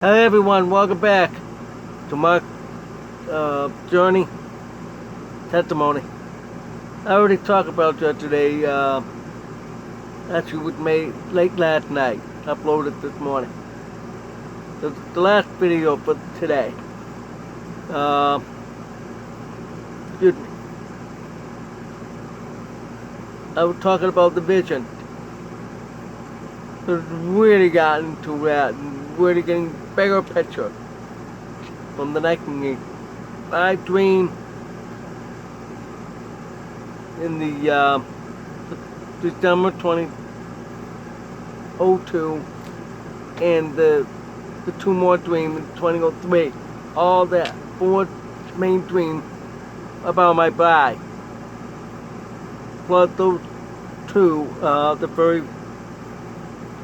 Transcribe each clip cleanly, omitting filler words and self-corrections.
Hey everyone, welcome back to Mark Journey Testimony. I already talked about that today. Actually, was made late last night. Uploaded this morning. The last video for today. Uh, excuse me. I was talking about the vision. So really got into that and really getting bigger picture from the next thing. I dream in the December 2002 and the two more dreams in 2003. All that four main dreams about my bride. Plus those two, the very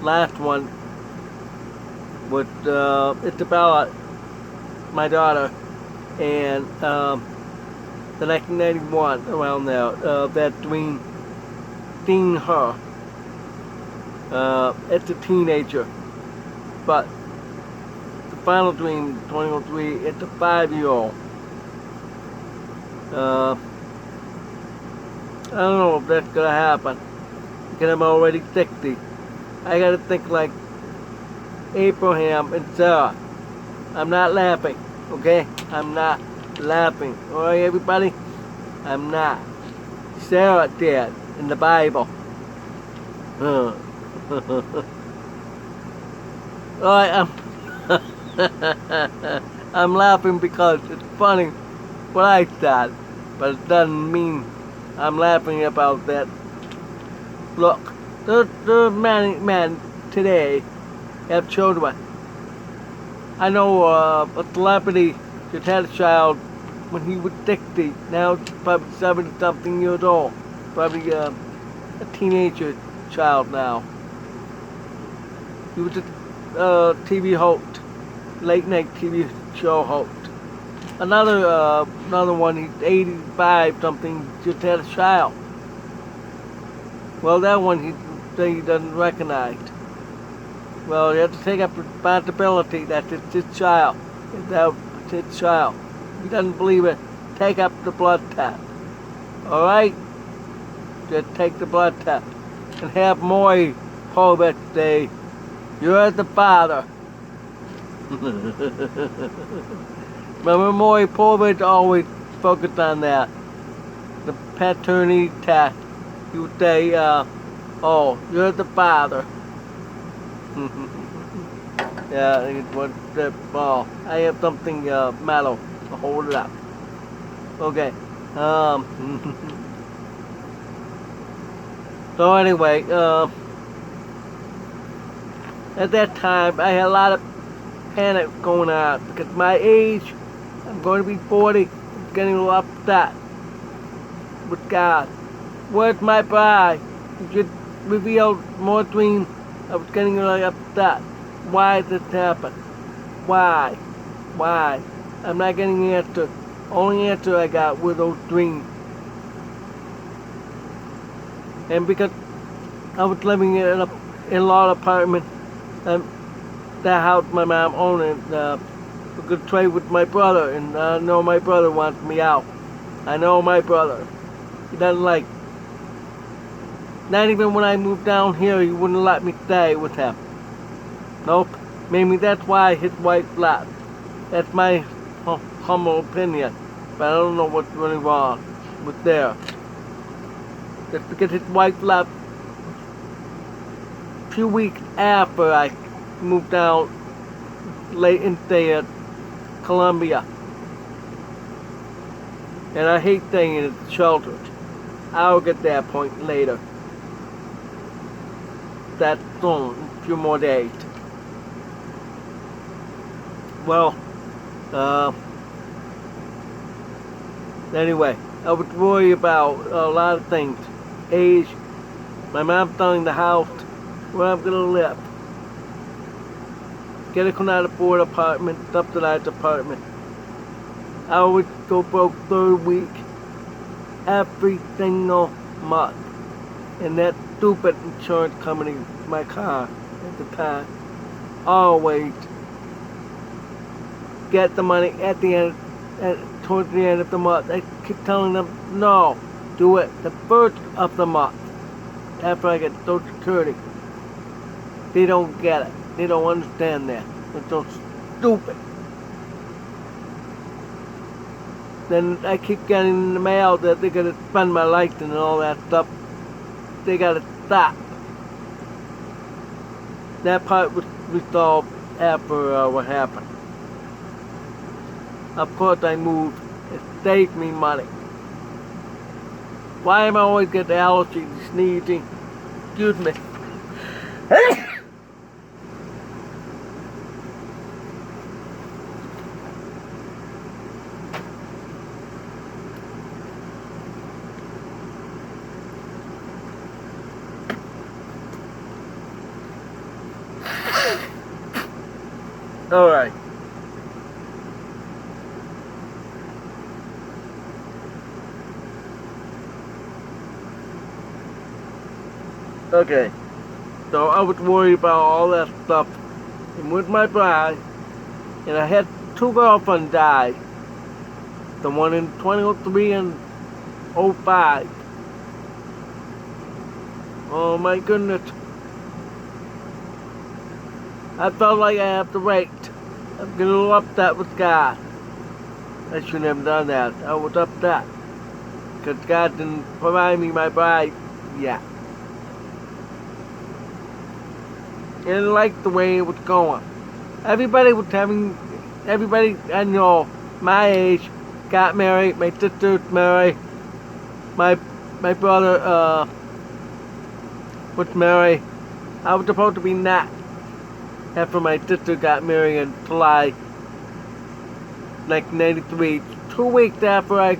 last one was it's about my daughter and the 1991 around there. That dream seeing her as a teenager, but the final dream 2003 it's a 5-year-old. I don't know if that's gonna happen because I'm already 60. I gotta think like Abraham and Sarah. I'm not laughing, okay? I'm not laughing. Alright, everybody? I'm not. Sarah did in the Bible. Alright, I'm laughing because it's funny what I said, but it doesn't mean I'm laughing about that. Look, there are many men today have children. I know a celebrity just had a child when he was 60. Now he's probably 70 something years old. Probably a teenager child now. He was a TV host, late night TV show host. Another one, he's 85 something, just had a child. Well, that one he doesn't recognize. Well, you have to take up responsibility that it's his child. It's his child. If he doesn't believe it, take up the blood test. Alright? Just take the blood test. And have Maury Povich say, you're the father. Remember, Maury Povich always focused on that. The paternity test. He would say, oh, you're the father. Yeah, it was the ball. I have something metal to hold it up. Okay. So anyway, at that time I had a lot of panic going on because my age, I'm going to be 40. I'm getting a little upset with God. Where's my bride? You should reveal more dreams. I was getting really upset. Why did this happen? Why? Why? I'm not getting the answer. Only answer I got were those dreams. And because I was living in a in-law apartment, that house my mom owned, and I could trade with my brother, and I know my brother wants me out. I know my brother. He doesn't like. Not even when I moved down here, he wouldn't let me stay with him. Nope. Maybe that's why his wife left. That's my humble opinion. But I don't know what's really wrong with there. Just because his wife left a few weeks after I moved down late in there, Columbia. And I hate staying in shelters. I'll get that point later. That's soon, a few more days. Well, anyway, I was worried about a lot of things. Age, my mom selling the house, where I'm gonna live. Get a Canada Board apartment, subsidized apartment. I always go broke third week, every single month. And that stupid insurance company, my car at the time, always get the money at the end, towards the end of the month. I keep telling them, no, do it the first of the month after I get Social Security. They don't get it. They don't understand that. They're so stupid. Then I keep getting in the mail that they're gonna spend my life and all that stuff. They gotta stop. That part was resolved after what happened. Of course I moved. It saved me money. Why am I always getting allergies, sneezing? Excuse me. Alright. Okay. So I was worried about all that stuff. And with my bride, and I had 2 girlfriends die. The one in 2003 and 05. Oh my goodness. I felt like I had to wait. I'm getting a little upset with God. I shouldn't have done that. I was upset. Because God didn't provide me my bride yet. I didn't like the way it was going. Everybody I know, my age, got married. My sister's married. My brother was married. I was supposed to be next. After my sister got married in July 1993, 2 weeks after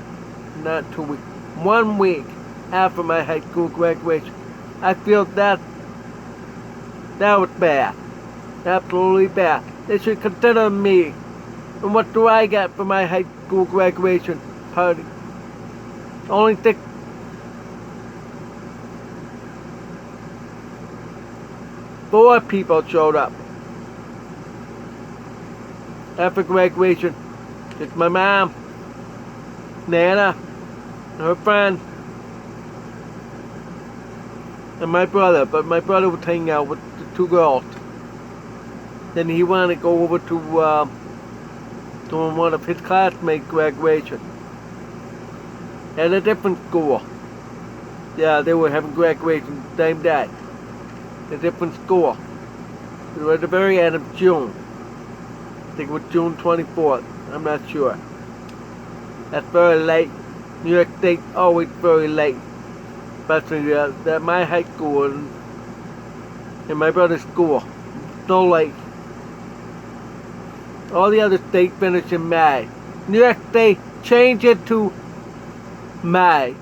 not 2 weeks, 1 week after my high school graduation. I feel that was bad. Absolutely bad. They should consider me. And what do I get for my high school graduation party? Only 4 people showed up. After graduation, it's my mom, Nana, her friend, and my brother. But my brother was hanging out with the 2 girls. Then he wanted to go over to one of his classmates' graduation at a different school. Yeah, they were having graduation the same day. A different school. It was at the very end of June. I think it was June 24th. I'm not sure. That's very late. New York State always very late. Especially at my high school and my brother's school. So late. All the other states finish in May. New York State changed it to May.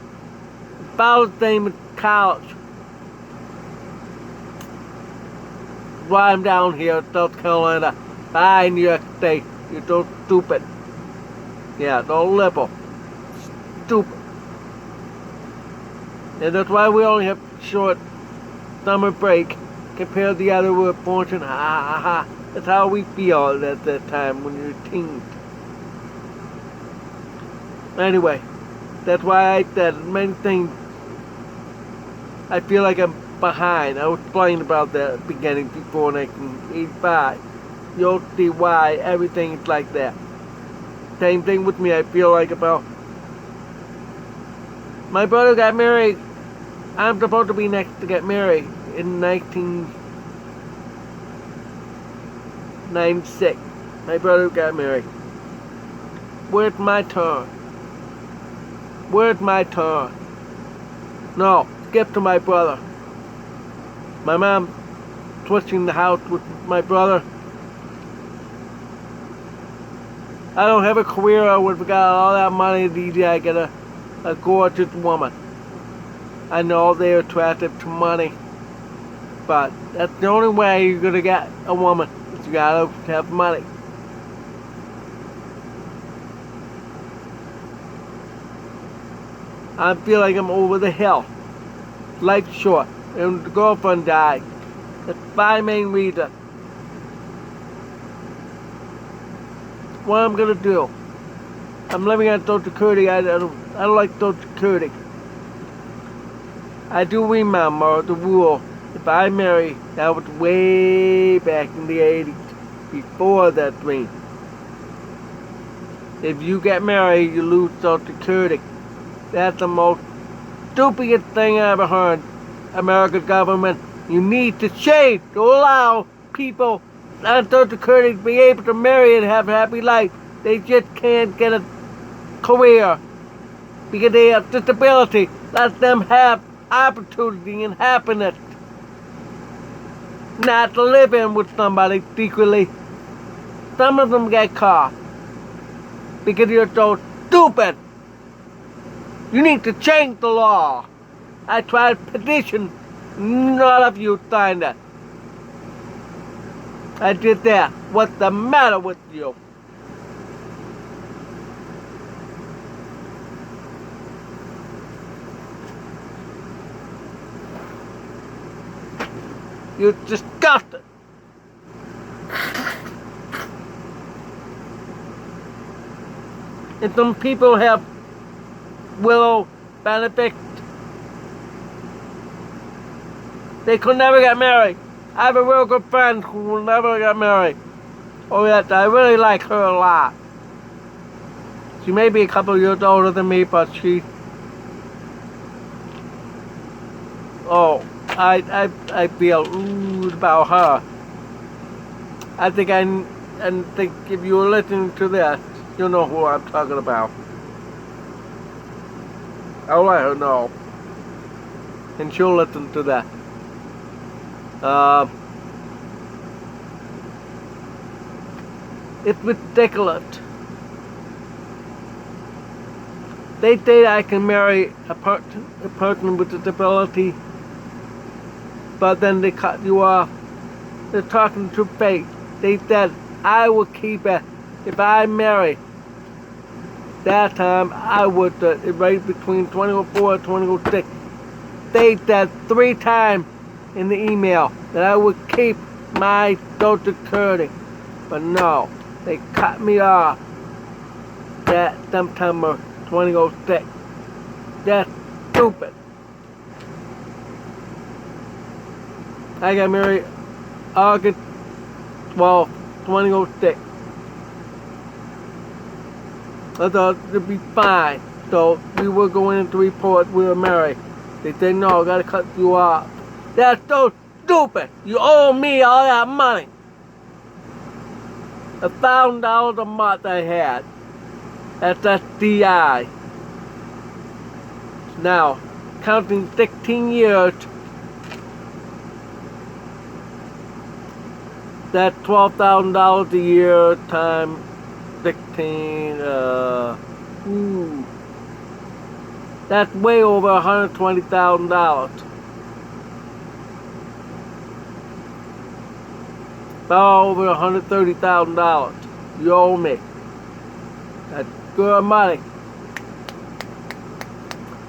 About the same as college. Why I'm down here in South Carolina. Bye, New York State. You're so stupid. Yeah, so liberal. Stupid. And that's why we only have short summer break compared to the other portion. Ha ha ha. That's how we feel at that time when you're teens. Anyway, that's why I said many things. I feel like I'm behind. I was explaining about that at the beginning before 1985. You'll see why everything is like that. Same thing with me. I feel like about my brother got married. I'm supposed to be next to get married in 1996. My brother got married. Where's my turn? Where's my turn? No, skip to my brother. My mom switching the house with my brother. I don't have a career. I would have got all that money these days. I get a gorgeous woman. I know they're attractive to money, but that's the only way you're gonna get a woman. Is you gotta have money. I feel like I'm over the hill. Life's short, and the girlfriend died. That's 5 main reasons. what I'm gonna do. I'm living on Social Security. I don't like Social Security. I do remember the rule. If I marry, that was way back in the 80s, before that dream. If you get married, you lose Social Security. That's the most stupidest thing I ever heard. America's government, you need to change to allow people on Social Security to be able to marry and have a happy life. They just can't get a career because they have disability. Let them have opportunity and happiness, not to live in with somebody secretly. Some of them get caught because you're so stupid. You need to change the law. I tried to petition. None of you signed it. I did that. What's the matter with you? You're disgusting. And some people have will benefit. They could never get married. I have a real good friend who will never get married. Oh yes, I really like her a lot. She may be a couple years older than me, but she... Oh, I feel about her. I think if you're listening to this, you'll know who I'm talking about. I'll let her know. And she'll listen to that. It's ridiculous. They say I can marry a person with a disability, but then they cut you off. They're talking to fate. They said I would keep it if I marry. That time I would right between 2004 and 2006. They said 3 times in the email that I would keep my Social Security, but no, they cut me off that September 2006. That's stupid. I got married August 12, 2006. I thought it'd be fine. So we were going in to report we were married. They said, no, I gotta cut you off. That's so stupid. You owe me all that money. $1,000 a month I had. That's SDI. Now, counting 16 years, that's $12,000 a year times 16, that's way over $120,000. About over $130,000. You owe me. That's good money.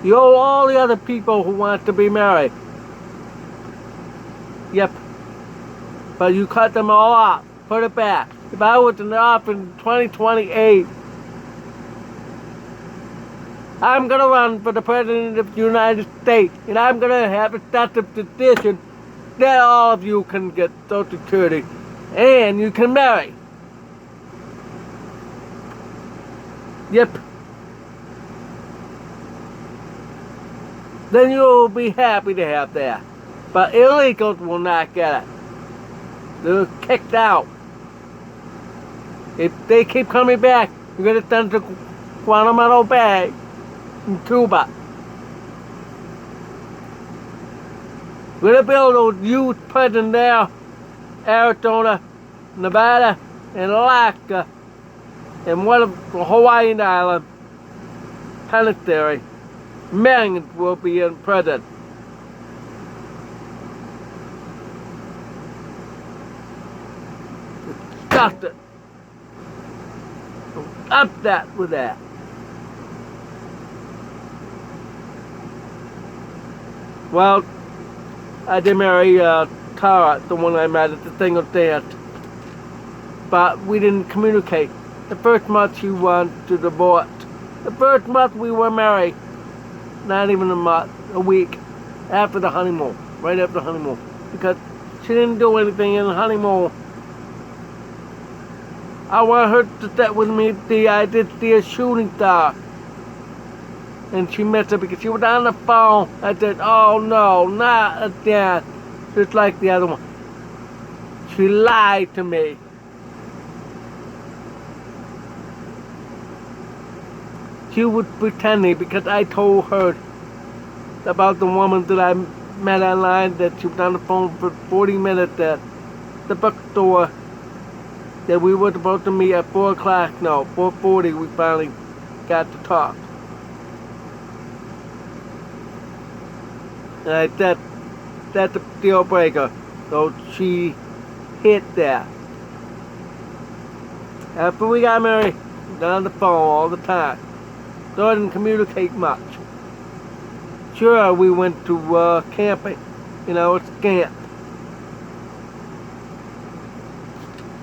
You owe all the other people who want to be married. Yep. But you cut them all off. Put it back. If I was in office in 2028, I'm going to run for the President of the United States, and I'm going to have a statute petition that all of you can get Social Security, and you can marry. Yep. Then you'll be happy to have that. But illegals will not get it. They're kicked out. If they keep coming back, you're going to send to Guantanamo Bay in Cuba. We're going to build a huge prison there, Arizona, Nevada, and Alaska, and one of the Hawaiian Islands, penitentiary. Millions will be in prison. Stop it. Stop that with that. Well, I did marry Tara, the one I met at the single dance, but we didn't communicate. The first month she wanted to divorce. The first month we were married. Not even a month, a week after the honeymoon. Right after the honeymoon. Because she didn't do anything in the honeymoon. I want her to stay with me. I did see a shooting star. And she missed it because she was on the phone. I said, oh no, not again. Just like the other one. She lied to me. She was pretending because I told her about the woman that I met online, that she was on the phone for 40 minutes at the bookstore, that we were supposed to meet at 4 o'clock. No, 4:40 we finally got to talk. And I said, that's a deal breaker. So she hit that. After we got married, we got on the phone all the time. So I didn't communicate much. Sure, we went to camping. It's a camp.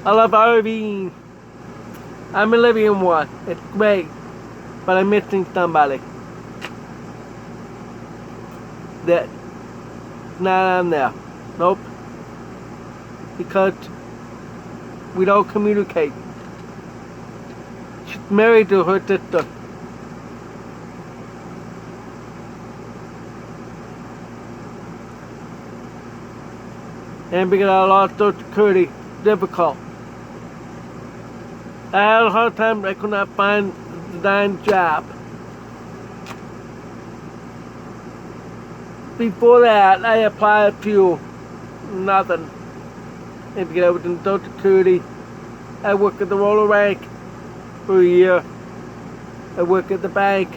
I love RVing. I'm living in one. It's great. But I'm missing somebody. That's not on there. Nope. Because we don't communicate. She's married to her sister. And because I lost Social Security, difficult. I had a hard time. I could not find a dime job. Before that, I applied a few. Nothing. And because I was in Social Security, I worked at the roller bank for a year. I worked at the bank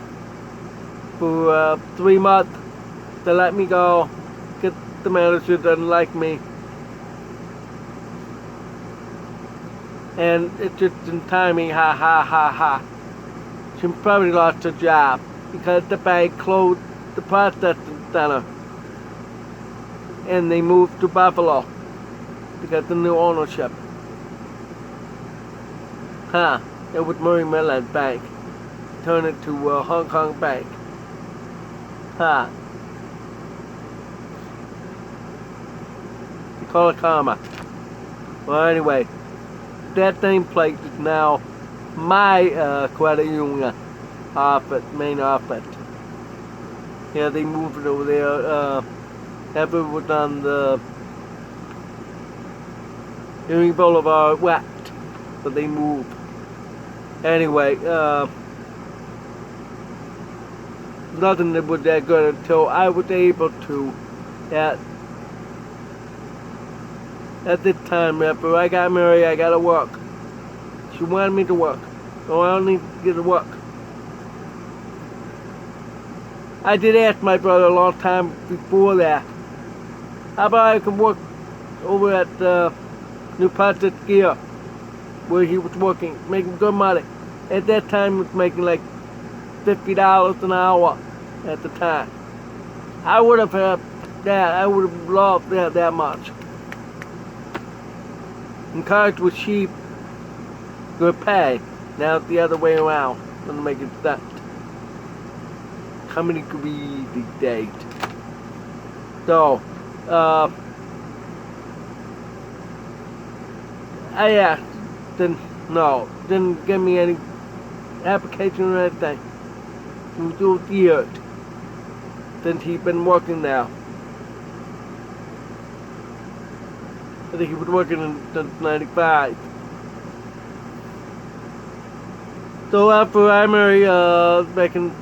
for 3 months. They let me go because the manager doesn't like me. And it's just in timing, ha ha ha ha. She probably lost her job because the bank closed the processing center. And they moved to Buffalo because the new ownership. It was Murray Miller's bank. Turned it to Hong Kong Bank. You call it karma. Well, anyway. That same place is now my credit union office, main office. Yeah, they moved it over there. After it was on the Erie Boulevard West, but they moved. Anyway, nothing that was that good until I was able to, at this time, after I got married, I got to work. She wanted me to work. So I don't need to get to work. I did ask my brother a long time before that, how about I could work over at New Pastor Gear, where he was working, making good money. At that time, he was making like $50 an hour at the time. I would have had that. I would have loved that much. And cars with cheap, good pay. Now it's the other way around. Doesn't make it sense. How many greedy days? So, I asked, didn't give me any application or anything. It was 2 years since he's been working now. I think he was working since 95. So after I married back in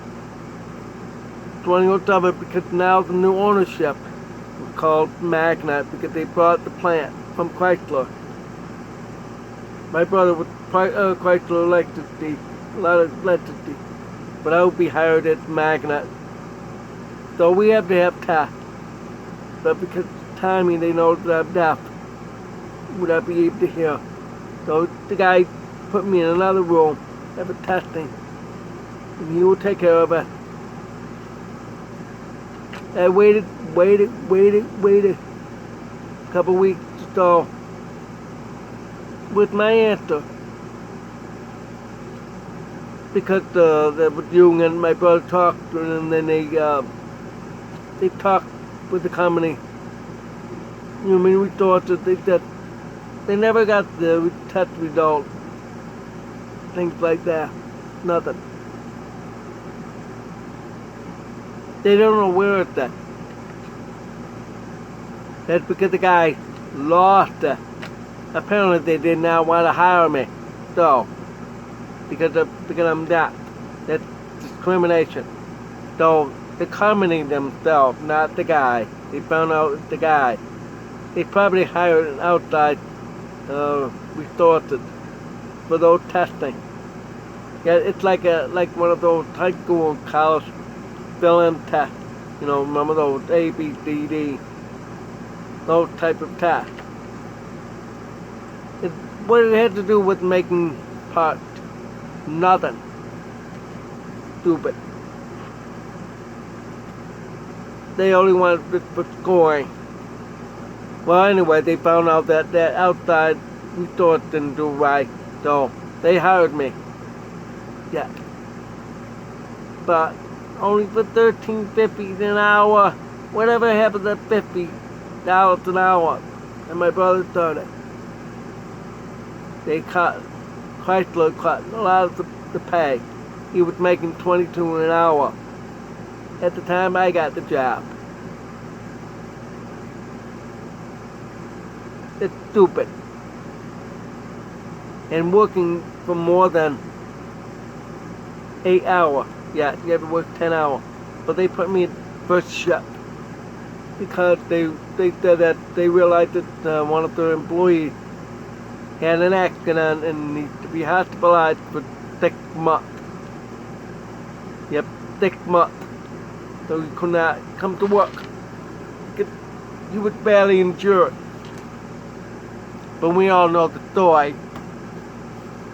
2007, because now the new ownership was called Magnet, because they bought the plant from Chrysler. My brother was Chrysler electricity, a lot of electricity, but I would be hired at Magnet. So we have to have tests, but because of timing, they know that I'm deaf. Would I be able to hear? So the guy put me in another room, have a testing, and he will take care of it. I waited a couple weeks or so with my answer. because you and my brother talked, and then they talked with the company. You know, I mean, we thought that they never got the test result, things like that, nothing. They don't know where it's at. That's because the guy lost it. Apparently they did not want to hire me, so because I'm that. That's discrimination. So they're coming themselves, not the guy. They found out it's the guy. They probably hired an outside resources for those testing. Yeah, it's like one of those high school and college fill-in tests. You know, remember those A, B, C, D, those type of tests. What it had to do with making parts? Nothing. Stupid. They only wanted it for scoring. Well, anyway, they found out that outside resource didn't do right, so they hired me. Yeah. But only for $13.50 an hour. Whatever happened to $50 an hour? And my brother started. Chrysler cut a lot of the pay. He was making $22 an hour at the time I got the job. It's stupid. And working for more than 8 hours. Yeah, you have to work 10 hours. But they put me in first shift because they said that they realized that one of their employees had an accident and needs to be hospitalized for 6 months. Yep, 6 months. So he could not come to work. He was barely injured. But we all know the story.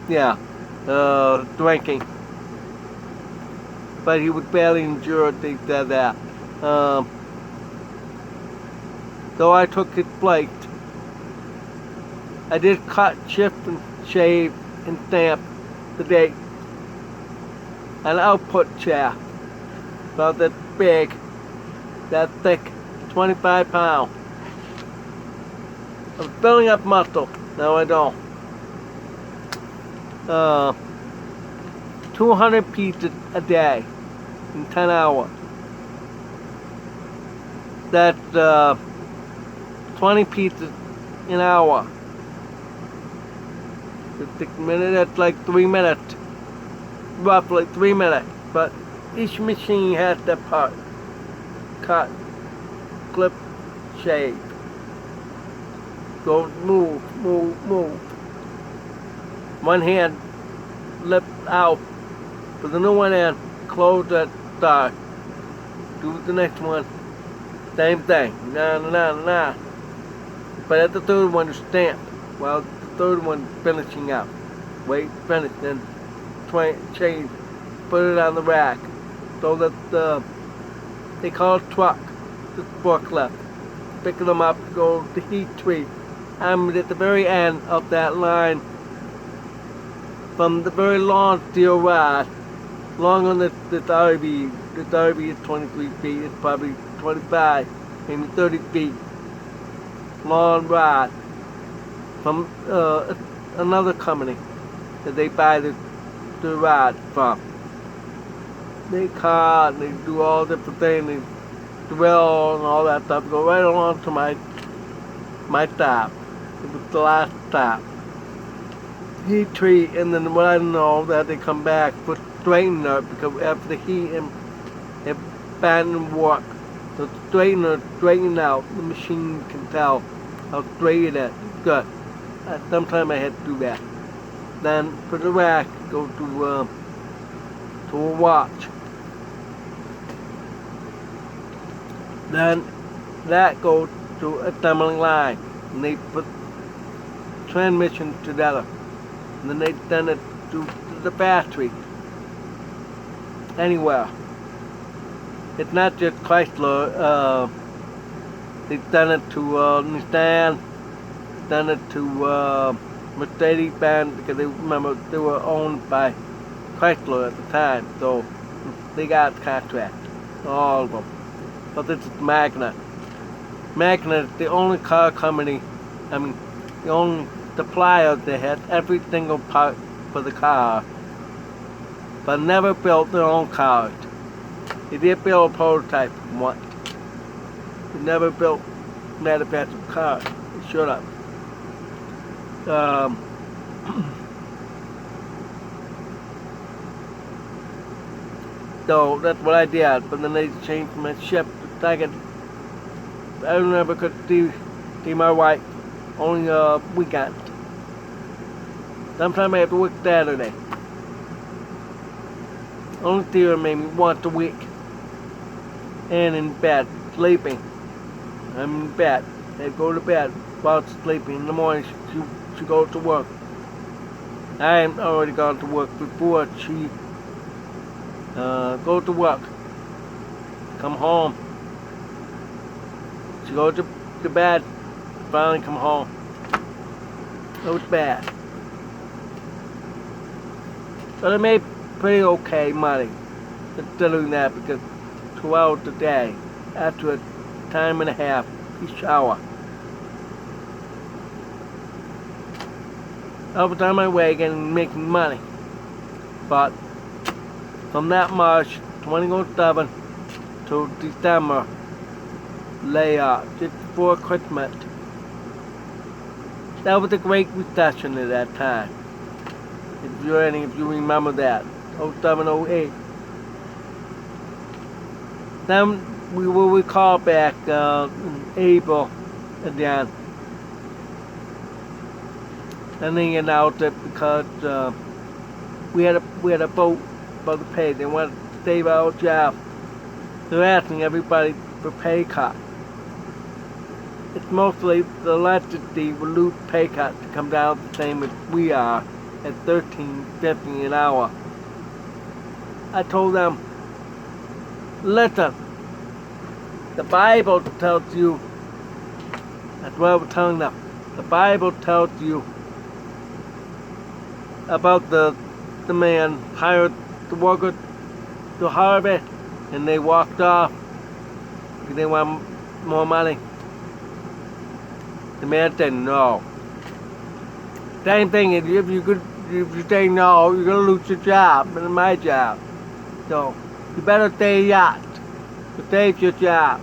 Yeah, drinking. But he was barely injured, they said that. So I took his place. I did cut, shift, and shave, and stamp the date. An output chair, about that big, that thick, 25 pounds. I was building up muscle. No, I don't. 200 pieces a day in 10 hours. That's 20 pieces an hour. 6 minutes, that's like 3 minutes. Roughly 3 minutes. But each machine has that part. Cut, clip, shave. Go, move. One hand lift out. Put the new one in. Close that start. Do the next one. Same thing. Nah. But at the third one, you stamp. Well, the third one finishing out. Wait, finish, then change. Put it on the rack. So that they call it truck. The forklift. Pick them up, go to heat treat. I'm at the very end of that line. From the very long steel rod, long on this RV. This RV is 23 feet. It's probably 25, maybe 30 feet. Long rod from another company that they buy the rod from. They cut and they do all different things. They drill and all that stuff. Go right along to my stop. It was the last stop. Heat treat, and then what I know that they come back put straightener because after the heat and band work, the straightener straighten out. The machine can tell how straight it is. Good. Sometimes I had to do that. Then for the rack, go to a watch. Then that goes to assembling line, and they put transmission together. And then they send it to the battery. Anywhere. It's not just Chrysler. They send it to Nissan. Send it to Mercedes-Benz because they were owned by Chrysler at the time, so they got the contract, all of them. But this is Magna. Magna is the only car company, the only supplier that had every single part for the car, but never built their own cars. They did build a prototype once. They never built manufactured cars. They should have. So that's what I did, but then they changed my shift to second. I never could see my wife, only weekend. Sometimes I have to work Saturday. Only see her maybe once a week. And in bed, sleeping. I'm in bed. I go to bed while sleeping. In the morning, she goes to work. I am already gone to work before she go to work. Come home. She goes to bed. Finally come home. It was bad. But I made pretty okay money considering that, because 2 hours a day after a time and a half each hour. I was on my way again making money. But from that March 2007 to December layoff, just before Christmas. That was a Great Recession at that time. If you remember that. 07, 08. Then we will recall back in April again. And they announced it because we had a vote about the pay. They wanted to save our job. They're asking everybody for pay cut. It's mostly the electricity will lose pay cut to come down the same as we are at $13.50 an hour. I told them, listen, the Bible tells you, that's what I was telling them, the Bible tells you about the man hired the workers to harvest, and they walked off because they want more money. The man said no. Same thing, if you say no, you're gonna lose your job, and my job. So you better say yes to save your job.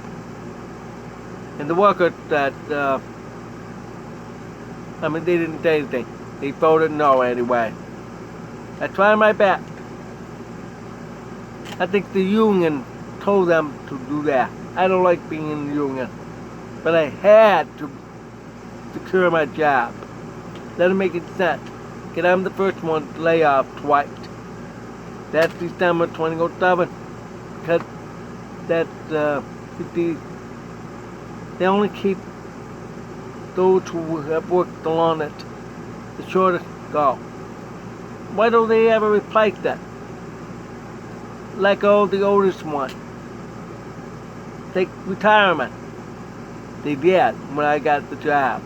And the workers that they didn't say anything. They voted no anyway. I tried my best. I think the union told them to do that. I don't like being in the union, but I had to secure my job. Doesn't make any sense. Because I'm the first one to lay off twice. That's December 2007. Because they only keep those who have worked the longest, the shortest go. Why don't they ever replace that? Let go of the oldest one. Take retirement. They did when I got the job.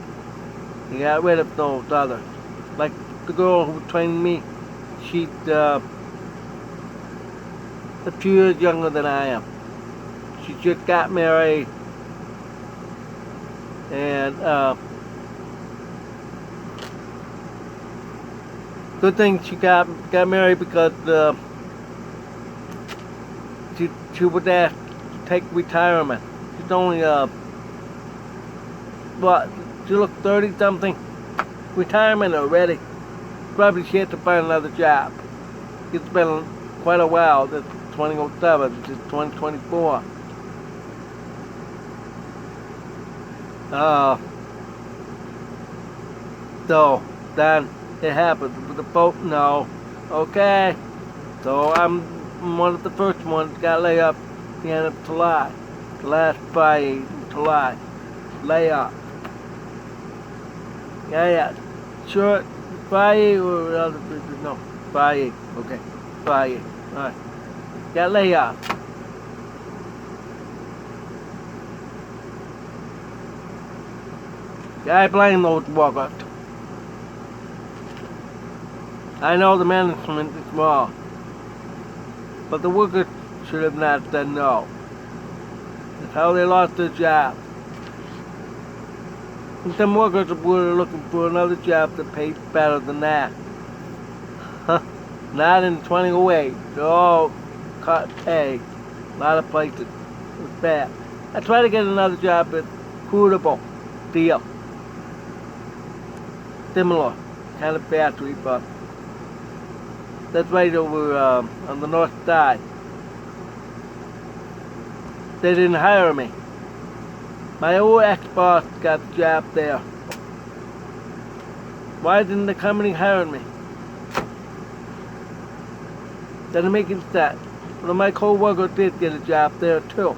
They got rid of those others. Like the girl who trained me, she's a few years younger than I am. She just got married, and good thing she got married, because she was asked to take retirement. She's only she looked 30-something. Retirement already. Probably she had to find another job. It's been quite a while. That's 2007. It's 2024. So then it happened with the boat. No, okay. So I'm one of the first ones got laid up at the end of July, the last Friday in July. Lay up. Yeah. Sure. Friday or other business? No, Friday. Okay, Friday. All right. Got laid off. I blame those workers. I know the management is wrong. But the workers should have not said no. That's how they lost their job. And some workers were looking for another job that paid better than that. Not in 2008. They all cut pay. A lot of places. It was bad. I tried to get another job at Quotable Deal. Similar kind of factory, but that's right over on the north side. They didn't hire me. My old ex-boss got the job there. Why didn't the company hire me? Doesn't make any sense. One of my co-workers did get a job there too.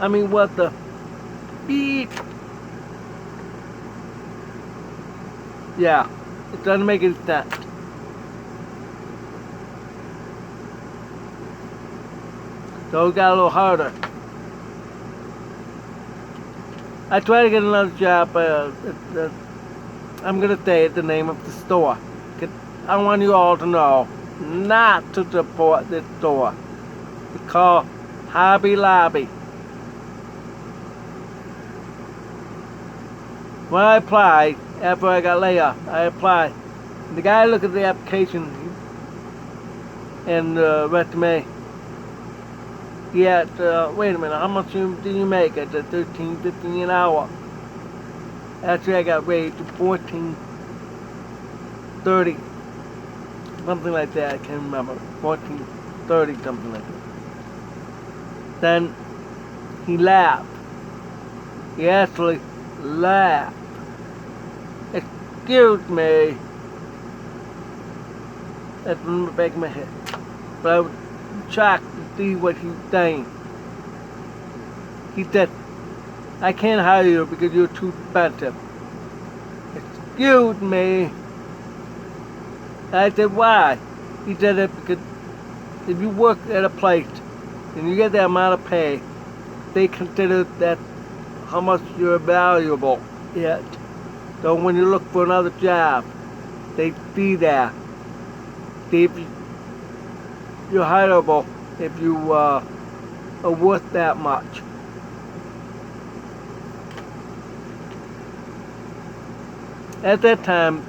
I mean, what the beep? Yeah, it doesn't make any sense. So it got a little harder. I tried to get another job. I'm gonna say the name of the store. I want you all to know not to support this store. It's called Hobby Lobby. When I applied, after I got laid off, I applied. The guy looked at the application and resume. He asked, wait a minute, how much do you make? I said $13.50 an hour. Actually, I got raised to $14.30. Something like that, I can't remember. $14.30, something like that. Then he laughed. He actually laughed. Excuse me. That's from the back of my head. But I was shocked to see what he was saying. He said, I can't hire you because you're too expensive. Excuse me. I said, why? He said that because if you work at a place and you get that amount of pay, they consider that how much you're valuable yet. So when you look for another job, they see that. See if you're hireable, if you are worth that much. At that time,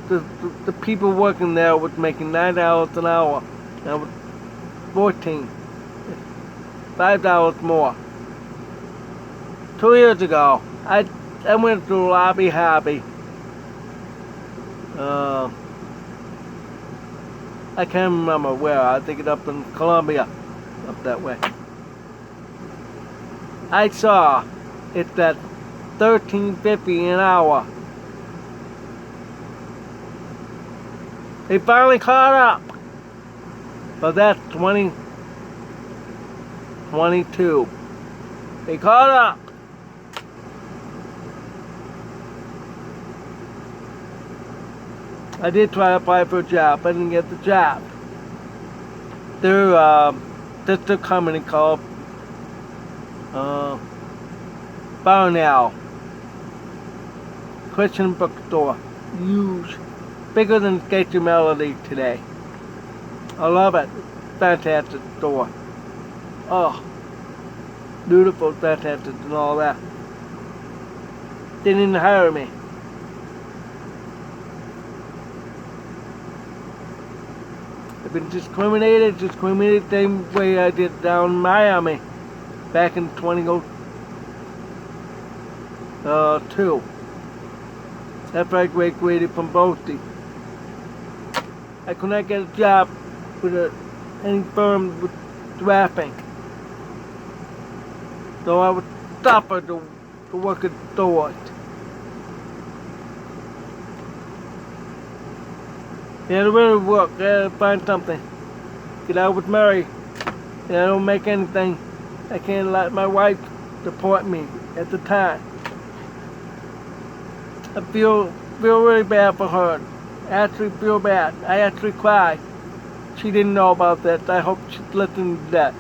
the people working there was making $9 an hour. Now was 14, $5 more. 2 years ago, I went to Lobby Hobby. I can't remember where. I think it's up in Columbia, up that way. I saw it's at $13.50 an hour. They finally caught up. But that's 2022. They caught up. I did try to apply for a job. I didn't get the job. They're that's a company called Barnell Christian bookstore. Huge. Bigger than Sketchy Melody today. I love it. Fantastic store. Oh, beautiful, fantastic, and all that. They didn't hire me. I've been discriminated the same way I did down in Miami back in 2002. After I graduated from Boise. I could not get a job with any firm with drafting. So I would suffer to work at stores. You had to really work, you had to find something. Because I was married, and I don't make anything. I can't let my wife support me at the time. I feel really bad for her. I actually feel bad. I actually cried. She didn't know about that. I hope she's listening to that.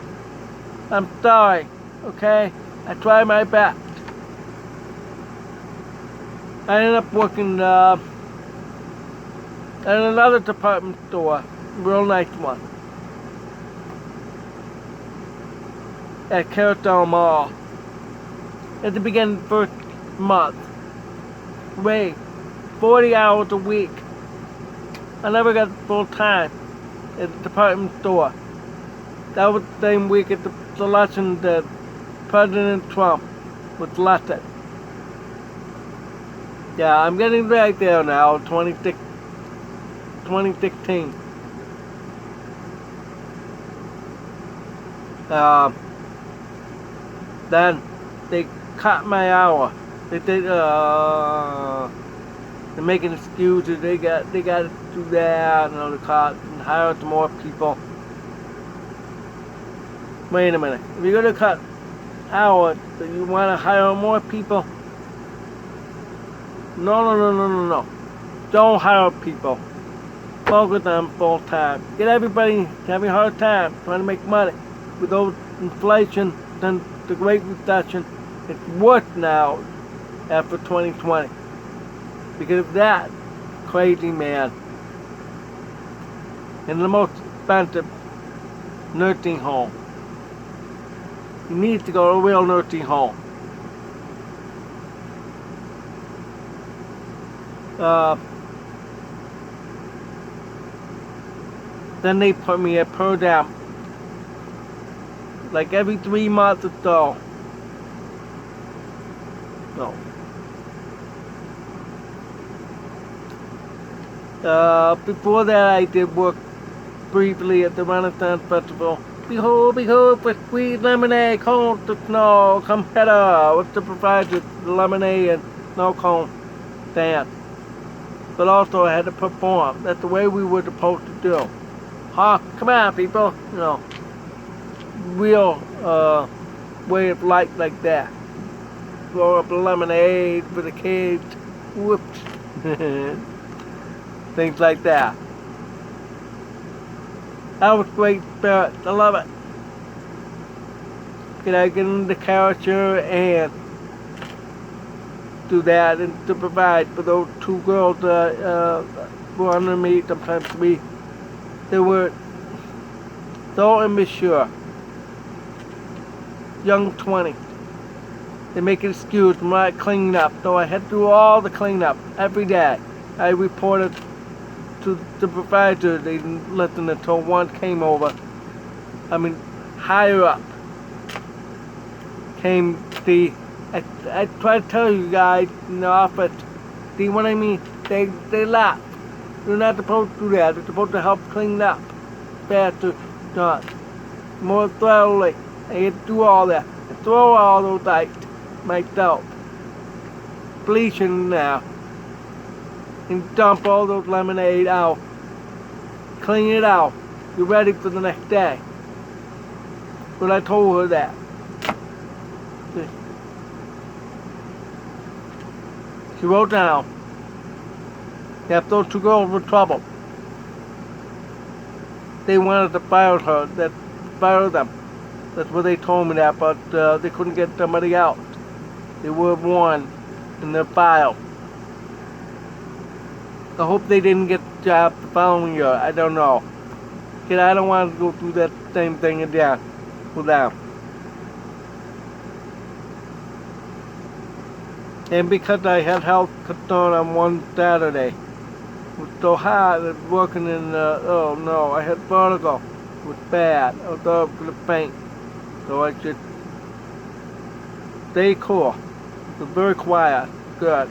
I'm sorry, okay? I tried my best. I ended up working at another department store, real nice one. at Carousel Mall. At the beginning of the first month. Wait, 40 hours a week. I never got full time at the department store. That was the same week at the election that President Trump was elected. Yeah, I'm getting right there now, 2016. Then they cut my hour. They're making excuses. They got to do that, they cut and hire some more people. Wait a minute. If you're gonna cut hours, do you want to hire more people? No. Don't hire people. Focus on full time. Get everybody having a hard time trying to make money. With those inflation and the Great Recession, it's worse now after 2020. Because of that crazy man in the most expensive nursing home. He needs to go to a real nursing home. Then they put me at per diem, like every 3 months or so. No. Before that, I did work briefly at the Renaissance Festival. Behold, for sweet lemonade, cone to snow, come hither, with the provided lemonade and snow cone dance. But also I had to perform. That's the way we were supposed to do. Come on, people. Real way of life like that. Throw up lemonade for the kids. Whoops. Things like that. That was great spirit. I love it. Can I get in the character and do that and to provide for those two girls that were under me, sometimes they were so immature. Young 20. They make an excuse for not cleaning up, so I had to do all the cleanup every day. I reported to the proprietor. They didn't listen until one came over. Higher up came the. I try to tell you guys in the office. See what I mean? They laugh. You're not supposed to do that. They're supposed to help clean up faster, not more thoroughly. I had to do all that. I throw all those out myself. Bleaching now. And dump all those lemonade out. Clean it out. You're ready for the next day. But I told her that. She wrote down. If those two girls were trouble. They wanted to fire her. Fire them. That's what they told me that, but they couldn't get somebody out. They were warned in their file. I hope they didn't get the job the following year. I don't know. Because I don't want to go through that same thing again with them. And because I had health concern on one Saturday, it was so hard working in I had vertigo. It was bad. I thought I was going to faint. So I should stay cool. It was very quiet. Good.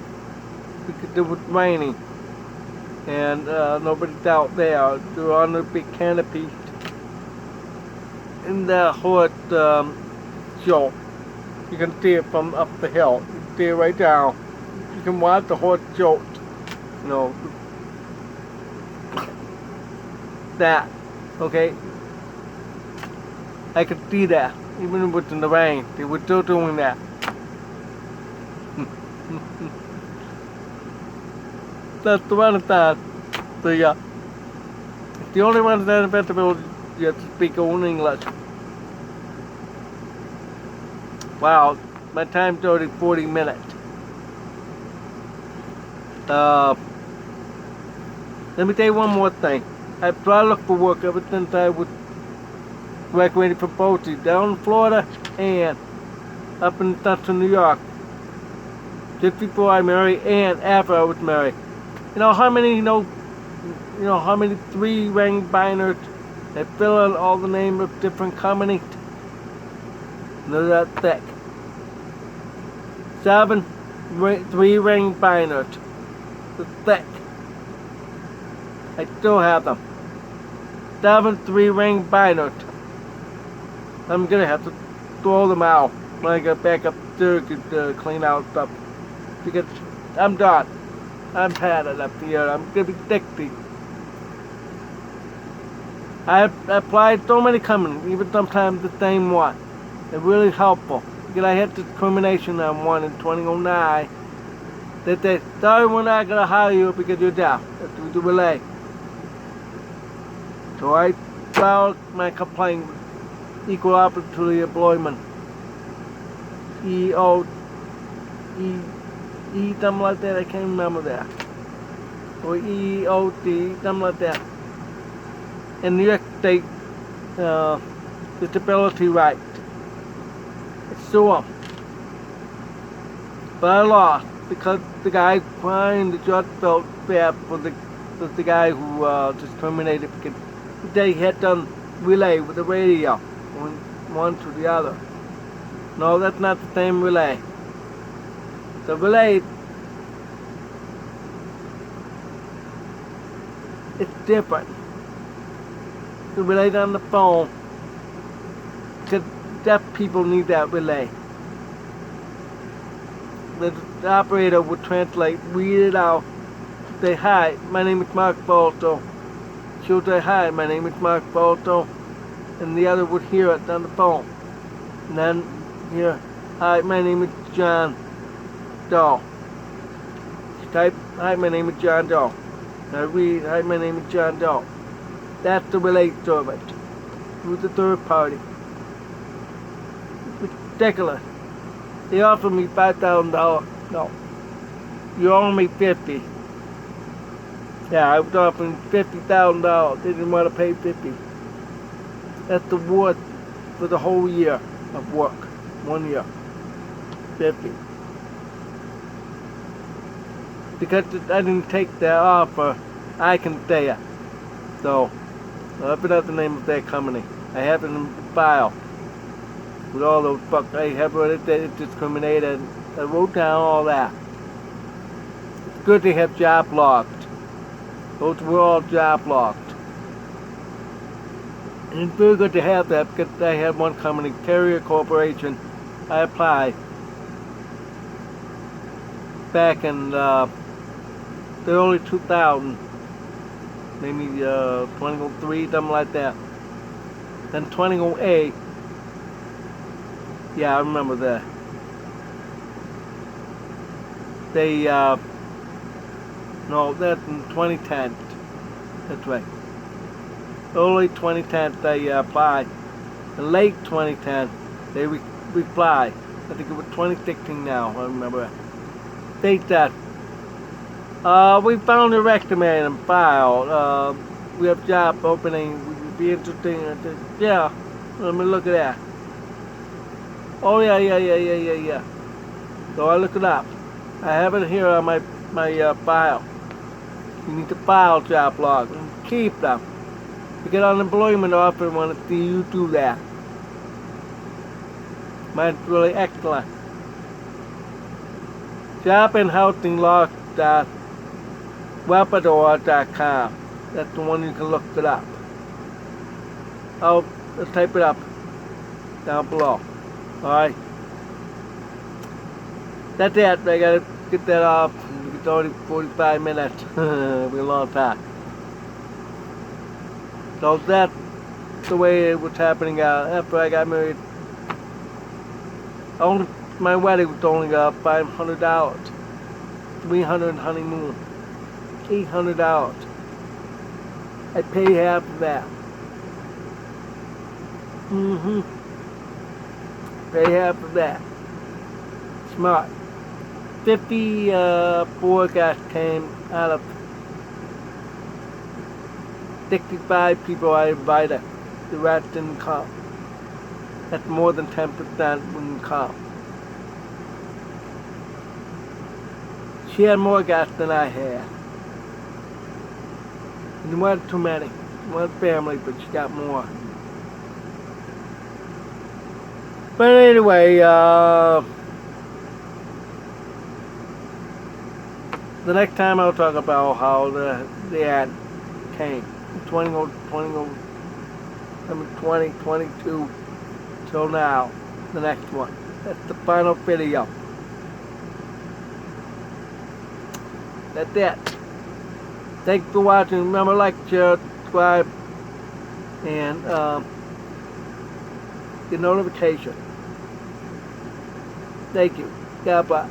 Because it was raining. And nobody's out there. They're on the big canopy in the horse show. You can see it from up the hill. You can see it right down. You can watch the horse show. That. Okay? I could see that. Even if it was in the rain. They were still doing that. That's the Renaissance. So yeah. It's the only Renaissance festival you have to speak only English. Wow, my time's already 40 minutes. Let me tell you one more thing. I've tried to look for work ever since I was graduated from both down in Florida and up in Central New York. Just before I married and after I was married. You know how many how many 3-ring binders that fill in all the names of different companies? They're that thick. 7 3-ring binders. They're thick. I still have them. 7 3-ring binders. I'm gonna have to throw them out when I get back up there to clean out stuff. Because I'm done. I'm padded up here. I'm gonna be thirsty. I applied so many companies, even sometimes the same one. They're really helpful. Because I had discrimination on one in 2009. That they, sorry, we're not gonna hire you because you're deaf. That's what the relay. So I filed my complaint with Equal Opportunity Employment. Something like that, I can't remember that. Or EOD, something like that. In New York State, disability rights. I sue them. But I lost because the guy crying, the judge felt bad for the guy who discriminated because they had done relay with the radio, one to the other. No, that's not the same relay. The relay, it's different. The relay on the phone, because deaf people need that relay. The operator would translate, read it out, say, hi, my name is Mark Falso. She'll say, hi, my name is Mark Falso. And the other would hear it on the phone. And then hear, hi, my name is John Doe. Type, hi, my name is John Doe. And I read, hi, my name is John Doe. That's the relay service. Who's the third party? It's ridiculous. They offered me $5,000. No. You owe me $50,000. Yeah, I was offering $50,000. They didn't want to pay $50,000. That's the worth for the whole year of work. 1 year. $50,000. Because I didn't take their offer, I can say it. So, I forgot the name of that company. I have it in the file. With all those books. I have it discriminated. I wrote down all that. It's good to have job logged. Those were all job logged. And it's very good to have that because I had one company, Carrier Corporation. I applied back in the early 2000, maybe 2003, something like that. Then 2008, yeah, I remember that. They, no, that's in 2010. That's right. Early 2010, they applied. In late 2010, they replied. I think it was 2016 now, I remember. They said, we found a resume and file. We have job opening. Would you be interested? I said, yeah, let me look at that. Oh, yeah. So I look it up. I have it here on my file. You need to file job logs and keep them. You get unemployment offer when you do that. Mine's really excellent. Job and housing law.webador.com. That's the one you can look it up. I'll type it up down below. Alright. That's it. I gotta get that off. It's only 45 minutes. It'll be a long time. So that's the way it was happening after I got married. My wedding was only $500. $300 honeymoon. $800. I pay half of that. Pay half of that. Smart. 54 guys came out of 65 people I invited. The rest didn't come. That's more than 10% wouldn't come. She had more gas than I had. And there weren't too many. It wasn't family, but she got more. But anyway, the next time I'll talk about how the ad came. 2022 till now. The next one. That's the final video. That's it. Thanks for watching. Remember, like, share, subscribe, and get notification. Thank you. God bless.